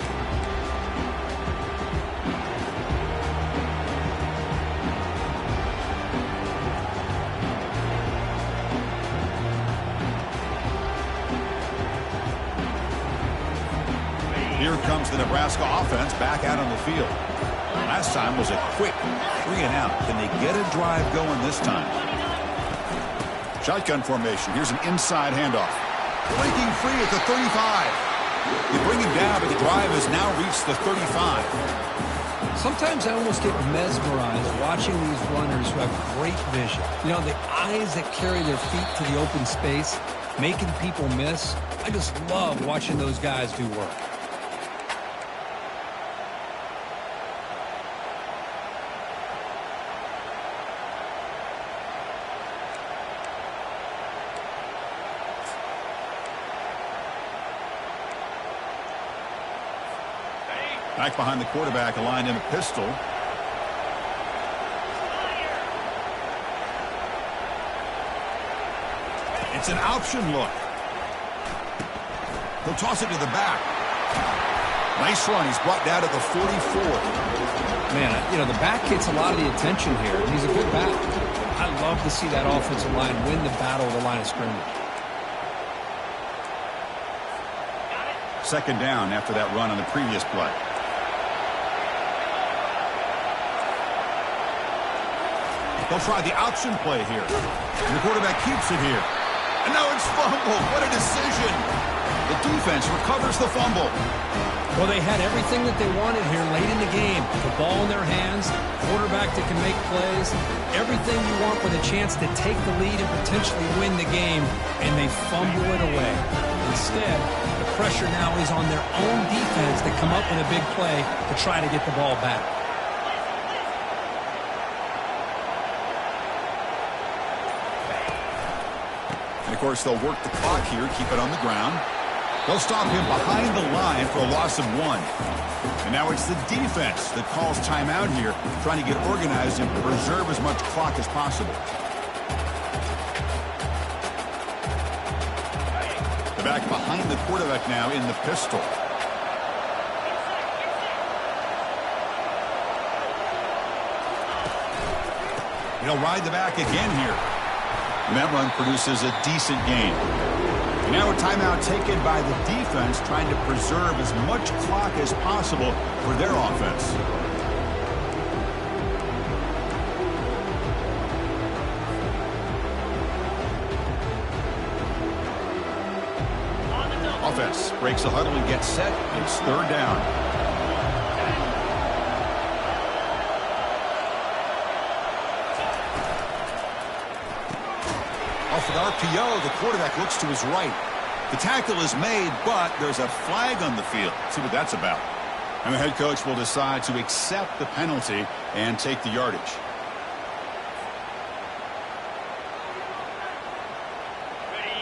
Here comes the Nebraska offense back out on the field. Last time was a quick 3 and out. Can they get a drive going this time? Shotgun formation. Here's an inside handoff. Breaking free at the 35. They bring him down, but the drive has now reached the 35. Sometimes I almost get mesmerized watching these runners who have great vision. You know, the eyes that carry their feet to the open space, making people miss. I just love watching those guys do work. Back behind the quarterback, aligned in a pistol. It's an option look. He'll toss it to the back. Nice run. He's brought down at the 44. Man, you know, the back gets a lot of the attention here. He's a good back. I love to see that offensive line win the battle of the line of scrimmage. Second down after that run on the previous play. They'll try the option play here. And the quarterback keeps it here. And now it's fumbled. What a decision. The defense recovers the fumble. Well, they had everything that they wanted here late in the game. The ball in their hands, quarterback that can make plays, everything you want with a chance to take the lead and potentially win the game, and they fumble it away. Instead, the pressure now is on their own defense to come up with a big play to try to get the ball back. And, of course, they'll work the clock here, keep it on the ground. They'll stop him behind the line for a loss of 1. And now it's the defense that calls timeout here, trying to get organized and preserve as much clock as possible. The back behind the quarterback now in the pistol. He'll ride the back again here. And that run produces a decent gain. And now a timeout taken by the defense, trying to preserve as much clock as possible for their offense. Offense breaks the huddle and gets set. It's third down. Off an RPO, the quarterback looks to his right. The tackle is made, but there's a flag on the field. See what that's about. And the head coach will decide to accept the penalty and take the yardage.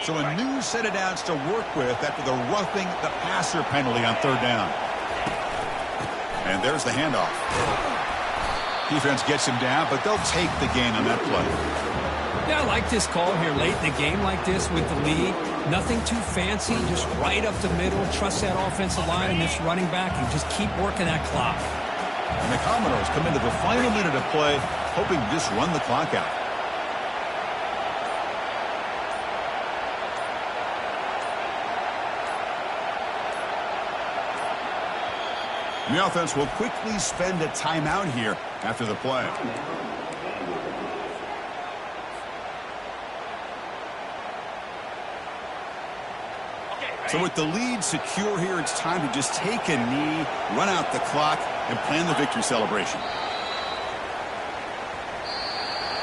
So a new set of downs to work with after the roughing the passer penalty on third down. And there's the handoff. Defense gets him down, but they'll take the gain on that play. Yeah, I like this call here late in the game like this with the lead. Nothing too fancy, just right up the middle. Trust that offensive line and this running back and just keep working that clock. And the Commodores come into the final minute of play, hoping to just run the clock out. And the offense will quickly spend a timeout here after the play. So with the lead secure here, it's time to just take a knee, run out the clock, and plan the victory celebration.